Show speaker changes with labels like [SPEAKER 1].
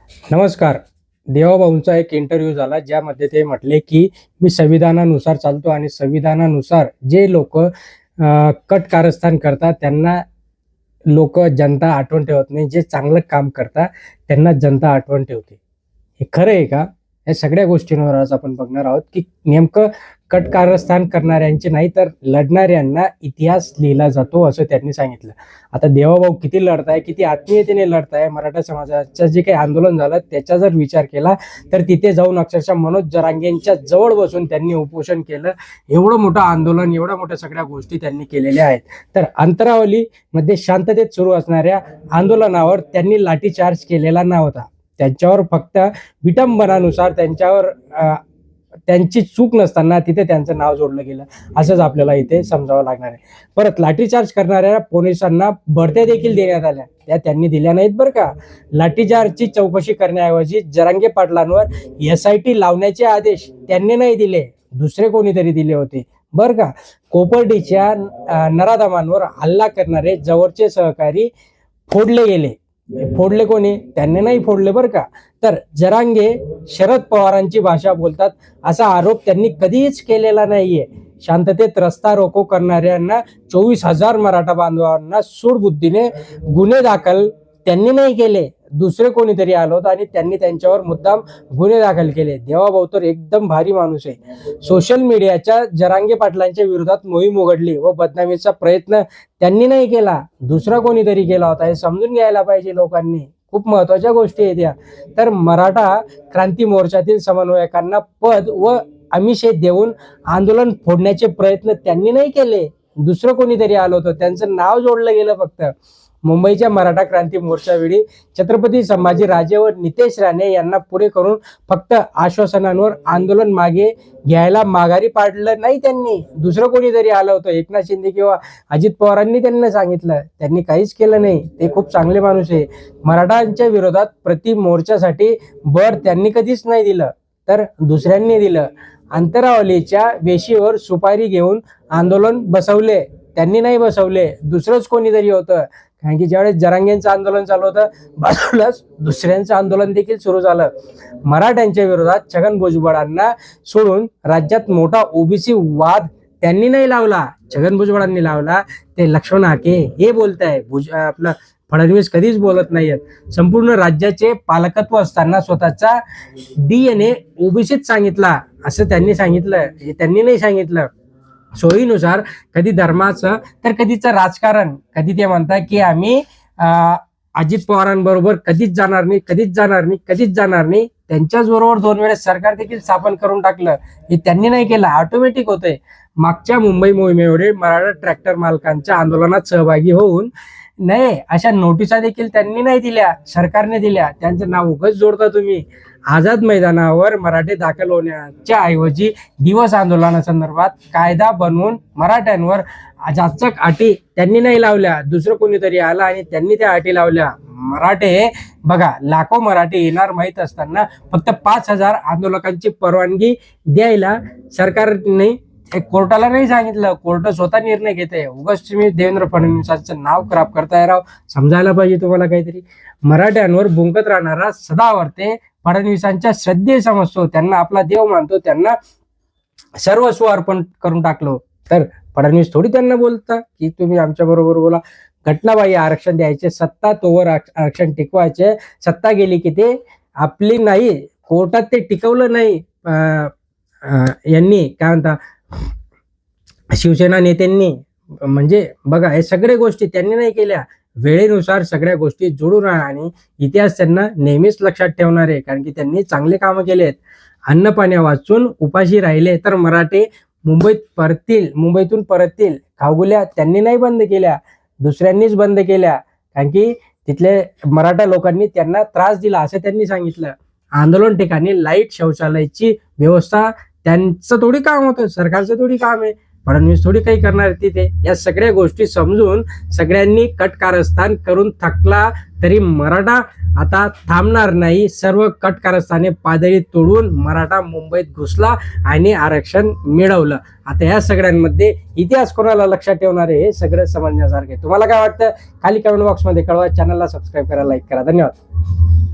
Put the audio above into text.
[SPEAKER 1] नमस्कार. देवाभाऊंचा एक इंटरव्ह्यू झाला ज्यामध्ये ते म्हटले की मी संविधानानुसार चालतो आणि संविधानानुसार जे लोक कट कारस्थान करतात त्यांना लोक जनता आठवण ठेवत नाही. जे चांगलं काम करतात त्यांना जनता आठवण ठेवते. हे खरं आहे का? या सगळ्या गोष्टींवर आज आपण बघणार आहोत की नेमकं कट कारस्थान करणाऱ्यांचे नाही तर लढणाऱ्यांना इतिहास लिहिला जातो असं त्यांनी सांगितलं. आता देवाभाऊ किती लढताय, किती आत्मीयतेने लढताय. मराठा समाजाचं जे काही आंदोलन झालं त्याचा जर विचार केला तर तिथे जाऊन अक्षरशः मनोज जरांगेंच्या जवळ बसून त्यांनी उपोषण केलं. एवढं मोठं आंदोलन, एवढ्या मोठ्या सगळ्या गोष्टी त्यांनी केलेल्या आहेत. तर अंतरावलीमध्ये शांततेत सुरू असणाऱ्या आंदोलनावर त्यांनी लाठीचार्ज केलेला नव्हता. त्यांच्यावर फक्त विटंबनानुसार त्यांची चूक नसताना तिथे त्यांचं नाव जोडलं गेलं असंच आपल्याला इथे समजावं लागणार आहे. परत लाठीचार्ज करणाऱ्या पोलिसांना बढत्या देखील देण्यात आल्या. त्या त्यांनी दिल्या नाहीत बरं का. लाठीचार्जची चौकशी करण्याऐवजी जरांगे पाटलांवर SIT लावण्याचे आदेश त्यांनी नाही दिले, दुसरे कोणीतरी दिले होते बरं का. कोपर्डीच्या नराधमांवर हल्ला करणारे जवळचे सहकारी फोडले गेले. फोडले कोणी? त्यांनी नाही फोडले बरं का. तर जरांगे शरद पवारांची भाषा बोलतात असा आरोप त्यांनी कधीच केलेला नाहीये. शांततेत रस्ता रोको करणाऱ्यांना 24,000 मराठा बांधवांना सूडबुद्धीने गुन्हे दाखल त्यांनी नाही केले, दुसरे कोणीतरी आलं होतं आणि त्यांनी त्यांच्यावर मुद्दाम गुन्हे दाखल केले. देवाभाऊ तर एकदम भारी माणूस आहे. सोशल मीडियाच्या जरांगे पाटलांच्या विरोधात मोहीम उघडली व बदनामीचा प्रयत्न त्यांनी नाही केला, दुसरा कोणीतरी केला होता. हे समजून घ्यायला पाहिजे लोकांनी. खूप महत्वाच्या गोष्टी आहेत या. तर मराठा क्रांती मोर्चातील समन्वयकांना पद व आमिषे देऊन आंदोलन फोडण्याचे प्रयत्न त्यांनी नाही केले, दुसरं कोणीतरी आलं होतं, त्यांचं नाव जोडलं गेलं फक्त. मुंबईच्या मराठा क्रांती मोर्चावेळी छत्रपती संभाजीराजे व नितेश राणे यांना पुढे करून फक्त आश्वासनांवर आंदोलन मागे घ्यायला माघारी पाडलं नाही त्यांनी, दुसरं कोणीतरी आलं होतं. एकनाथ शिंदे किंवा अजित पवारांनी त्यांना सांगितलं, त्यांनी काहीच केलं नाही. ते खूप चांगले माणूस आहे. मराठांच्या विरोधात प्रति मोर्चासाठी बळ त्यांनी कधीच नाही दिलं, तर दुसऱ्यांनी दिलं. अंतरावलीच्या वेशीवर सुपारी घेऊन आंदोलन बसवले, त्यांनी नाही बसवले, दुसरंच कोणीतरी होतं. कारण की ज्यावेळेस जरांगेंचं आंदोलन चालू होतं बाजूलाच दुसऱ्यांचं आंदोलन देखील सुरू झालं. मराठ्यांच्या विरोधात छगन भुजबळांना सोडून राज्यात मोठा OBC वाद त्यांनी नाही लावला, छगन भुजबळांनी लावला. ते लक्ष्मण हाके हे बोलताय, आपलं फडणवीस कधीच बोलत नाहीयेत. संपूर्ण राज्याचे पालकत्व असताना स्वतःचा DNA OBCत सांगितला असं त्यांनी सांगितलं, हे त्यांनी नाही सांगितलं. सोयीनुसार कधी धर्माचं तर कधीचं राजकारण. कधी ते म्हणतात की आम्ही अजित पवारांबरोबर कधीच जाणार नाही, कधीच जाणार नाही, कधीच जाणार नाही. त्यांच्याच बरोबर 2 वेळेस सरकार देखील स्थापन करून टाकलं, हे त्यांनी नाही केलं, ऑटोमॅटिक होतंय. मागच्या मुंबई मोहिमेवेळी मराठा ट्रॅक्टर मालकांच्या आंदोलनात सहभागी होऊन नाही अशा नोटिसा देखील त्यांनी नाही दिल्या, सरकारने दिल्या. त्यांचं नाव उगाच जोडता तुम्ही. आझाद मैदानावर मराठे दाखल होण्याच्या ऐवजी दिवस आंदोलनासंदर्भात कायदा बनवून मराठ्यांवर जाचक अटी त्यांनी नाही लावल्या, दुसरं कोणीतरी आला आणि त्यांनी त्या अटी लावल्या. मराठे बघा, लाखो मराठे येणार माहीत असताना फक्त 5,000 आंदोलकांची परवानगी द्यायला सरकारने कोर्टाला नाही सांगितलं. कोर्ट स्वतः निर्णय घेते. उगाच तुम्ही देवेंद्र फडणवीसांचं नाव खराब करताय राव, समजायला पाहिजे तुम्हाला काहीतरी. मराठ्यांवर भुंकत राहणारा सदावर्ते फडणवीसांच्या श्रद्धेय समजतो, त्यांना आपला देव मानतो, त्यांना सर्वस्व अर्पण करून टाकलो. तर फडणवीस थोडी त्यांना बोलता की तुम्ही आमच्या बरोबर बोला. घटनाबाह्य आरक्षण द्यायचे, सत्ता तोवर आरक्षण टिकवायचे. सत्ता गेली की ते आपली नाही, कोर्टात ते टिकवलं नाही. यांनी काय म्हणता, शिवसेना नेत्यांनी. म्हणजे बघा, हे सगळ्या गोष्टी त्यांनी नाही केल्या. वेळेनुसार सगळ्या गोष्टी जोडून राहा आणि इतिहास त्यांना नेहमीच लक्षात ठेवणार आहे, कारण की त्यांनी चांगले कामं केलेत. अन्न पाण्या वाचून उपाशी राहिले तर मराठे मुंबईतून परततील. खावगुल्या त्यांनी नाही बंद केल्या, दुसऱ्यांनीच बंद केल्या, कारण की तिथले मराठा लोकांनी त्यांना त्रास दिला असं त्यांनी सांगितलं. आंदोलन ठिकाणी लाईट शौचालयाची व्यवस्था त्यांचं थोडी काम होतं, सरकारचं थोडी काम आहे. फडणवीस थोडी काही करणार तिथे. या सगळ्या गोष्टी समजून सगळ्यांनी कट कारस्थान करून थकला तरी मराठा आता थांबणार नाही. सर्व कट कारस्थाने पादरी तोडून मराठा मुंबईत घुसला आणि आरक्षण मिळवलं. आता या सगळ्यांमध्ये इतिहास कोणाला लक्षात ठेवणार आहे हे सगळं समजण्यासारखे. तुम्हाला काय वाटतं खाली कमेंट बॉक्समध्ये कळवा. चॅनलला सबस्क्राईब करा, लाईक करा. धन्यवाद.